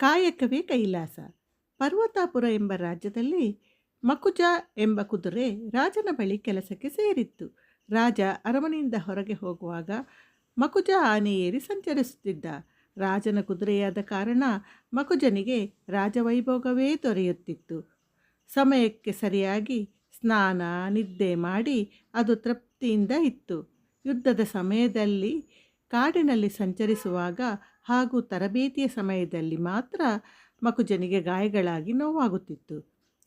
ಕಾಯಕವೇ ಕೈಲಾಸ. ಪರ್ವತಾಪುರ ಎಂಬ ರಾಜ್ಯದಲ್ಲಿ ಮಕುಜ ಎಂಬ ಕುದುರೆ ರಾಜನ ಬಳಿ ಕೆಲಸಕ್ಕೆ ಸೇರಿತ್ತು. ರಾಜ ಅರಮನೆಯಿಂದ ಹೊರಗೆ ಹೋಗುವಾಗ ಮಕುಜ ಆನೆ ಏರಿ ಸಂಚರಿಸುತ್ತಿದ್ದ. ರಾಜನ ಕುದುರೆಯಾದ ಕಾರಣ ಮಕುಜನಿಗೆ ರಾಜವೈಭೋಗವೇ ದೊರೆಯುತ್ತಿತ್ತು. ಸಮಯಕ್ಕೆ ಸರಿಯಾಗಿ ಸ್ನಾನ ನಿದ್ದೆ ಮಾಡಿ ಅದು ತೃಪ್ತಿಯಿಂದ ಇತ್ತು. ಯುದ್ಧದ ಸಮಯದಲ್ಲಿ ಕಾಡಿನಲ್ಲಿ ಸಂಚರಿಸುವಾಗ ಹಾಗೂ ತರಬೇತಿಯ ಸಮಯದಲ್ಲಿ ಮಾತ್ರ ಮಕುಜನಿಗೆ ಗಾಯಗಳಾಗಿ ನೋವಾಗುತ್ತಿತ್ತು.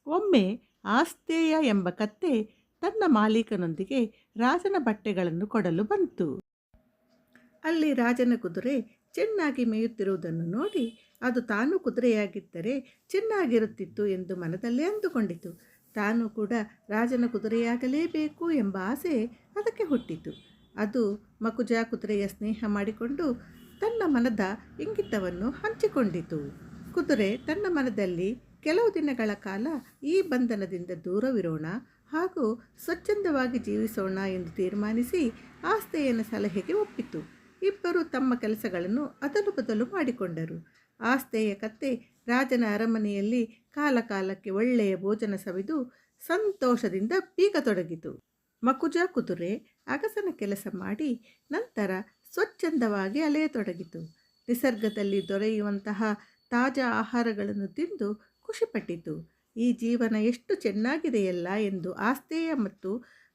ಒಮ್ಮೆ ಆಸ್ತೇಯ ಎಂಬ ಕತ್ತೆ ತನ್ನ ಮಾಲೀಕನೊಂದಿಗೆ ರಾಜನ ಬಟ್ಟೆಗಳನ್ನು ಕೊಡಲು ಬಂತು. ಅಲ್ಲಿ ರಾಜನ ಕುದುರೆ ಚೆನ್ನಾಗಿ ಮೇಯುತ್ತಿರುವುದನ್ನು ನೋಡಿ ಅದು ತಾನು ಕುದುರೆಯಾಗಿದ್ದರೆ ಚೆನ್ನಾಗಿರುತ್ತಿತ್ತು ಎಂದು ಮನದಲ್ಲೇ ಅಂದುಕೊಂಡಿತು. ತಾನು ಕೂಡ ರಾಜನ ಕುದುರೆಯಾಗಲೇಬೇಕು ಎಂಬ ಆಸೆ ಅದಕ್ಕೆ ಹುಟ್ಟಿತು. ಅದು ಮಕುಜ ಕುದುರೆಯ ಸ್ನೇಹ ಮಾಡಿಕೊಂಡು ತನ್ನ ಮನದ ಇಂಗಿತವನ್ನು ಹಂಚಿಕೊಂಡಿತು. ಕುದುರೆ ತನ್ನ ಮನದಲ್ಲಿ ಕೆಲವು ದಿನಗಳ ಕಾಲ ಈ ಬಂಧನದಿಂದ ದೂರವಿರೋಣ ಹಾಗೂ ಸ್ವಚ್ಛಂದವಾಗಿ ಜೀವಿಸೋಣ ಎಂದು ತೀರ್ಮಾನಿಸಿ ಆಸ್ತೆಯನ ಸಲಹೆಗೆ ಒಪ್ಪಿತು. ಇಬ್ಬರು ತಮ್ಮ ಕೆಲಸಗಳನ್ನು ಅದಲು ಬದಲು ಮಾಡಿಕೊಂಡರು. ಆಸ್ತೆಯ ಕತ್ತೆ ರಾಜನ ಅರಮನೆಯಲ್ಲಿ ಕಾಲಕಾಲಕ್ಕೆ ಒಳ್ಳೆಯ ಭೋಜನ ಸವಿದು ಸಂತೋಷದಿಂದ ಬೀಗತೊಡಗಿತು. ಮಕುಜ ಕುದುರೆ ಅಗಸನ ಕೆಲಸ ಮಾಡಿ ನಂತರ ಸ್ವಚ್ಛಂದವಾಗಿ ಅಲೆಯತೊಡಗಿತು. ನಿಸರ್ಗದಲ್ಲಿ ದೊರೆಯುವಂತಹ ತಾಜಾ ಆಹಾರಗಳನ್ನು ತಿಂದು ಖುಷಿಪಟ್ಟಿತು. ಈ ಜೀವನ ಎಷ್ಟು ಚೆನ್ನಾಗಿದೆಯಲ್ಲ ಎಂದು ಆಸ್ತೇಯ ಮತ್ತು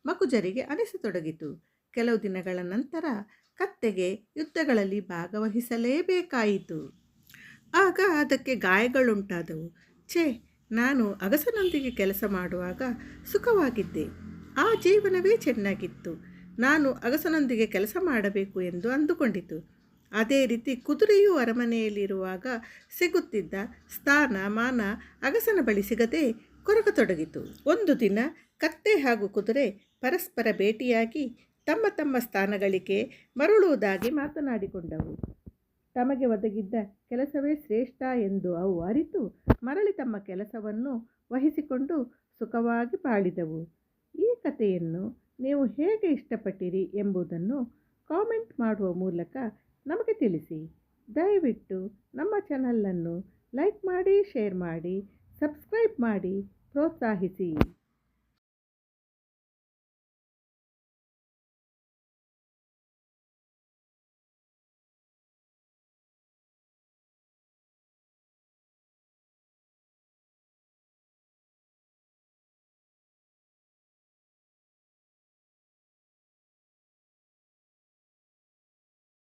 ಮಕುಜರಿಗೆ ಅನಿಸತೊಡಗಿತು. ಕೆಲವು ದಿನಗಳ ನಂತರ ಕತ್ತೆಗೆ ಯುದ್ಧಗಳಲ್ಲಿ ಭಾಗವಹಿಸಲೇಬೇಕಾಯಿತು. ಆಗ ಅದಕ್ಕೆ ಗಾಯಗಳುಂಟಾದವು. ನಾನು ಅಗಸನೊಂದಿಗೆ ಕೆಲಸ ಮಾಡುವಾಗ ಸುಖವಾಗಿದ್ದೆ. ಆ ಜೀವನವೇ ಚೆನ್ನಾಗಿತ್ತು. ನಾನು ಅಗಸನೊಂದಿಗೆ ಕೆಲಸ ಮಾಡಬೇಕು ಎಂದು ಅಂದುಕೊಂಡಿತು. ಅದೇ ರೀತಿ ಕುದುರೆಯು ಅರಮನೆಯಲ್ಲಿರುವಾಗ ಸಿಗುತ್ತಿದ್ದ ಸ್ಥಾನ ಮಾನ ಅಗಸನ ಬಳಿ ಸಿಗದೆ ಕೊರಗತೊಡಗಿತು. ಒಂದು ದಿನ ಕತ್ತೆ ಹಾಗೂ ಕುದುರೆ ಪರಸ್ಪರ ಭೇಟಿಯಾಗಿ ತಮ್ಮ ತಮ್ಮ ಸ್ಥಾನಗಳಿಗೆ ಮರಳುವುದಾಗಿ ಮಾತನಾಡಿಕೊಂಡವು. ತಮಗೆ ಒದಗಿದ್ದ ಕೆಲಸವೇ ಶ್ರೇಷ್ಠ ಎಂದು ಅವು ಅರಿತು ಮರಳಿ ತಮ್ಮ ಕೆಲಸವನ್ನು ವಹಿಸಿಕೊಂಡು ಸುಖವಾಗಿ ಬಾಳಿದವು. ಈ ಕಥೆಯನ್ನು ನೀವು ಹೇಗೆ ಇಷ್ಟಪಟ್ಟಿರಿ ಎಂಬುದನ್ನು ಕಾಮೆಂಟ್ ಮಾಡುವ ಮೂಲಕ ನಮಗೆ ತಿಳಿಸಿ. ದಯವಿಟ್ಟು ನಮ್ಮ ಚಾನಲನ್ನು ಲೈಕ್ ಮಾಡಿ, ಶೇರ್ ಮಾಡಿ, ಸಬ್ಸ್ಕ್ರೈಬ್ ಮಾಡಿ ಪ್ರೋತ್ಸಾಹಿಸಿ.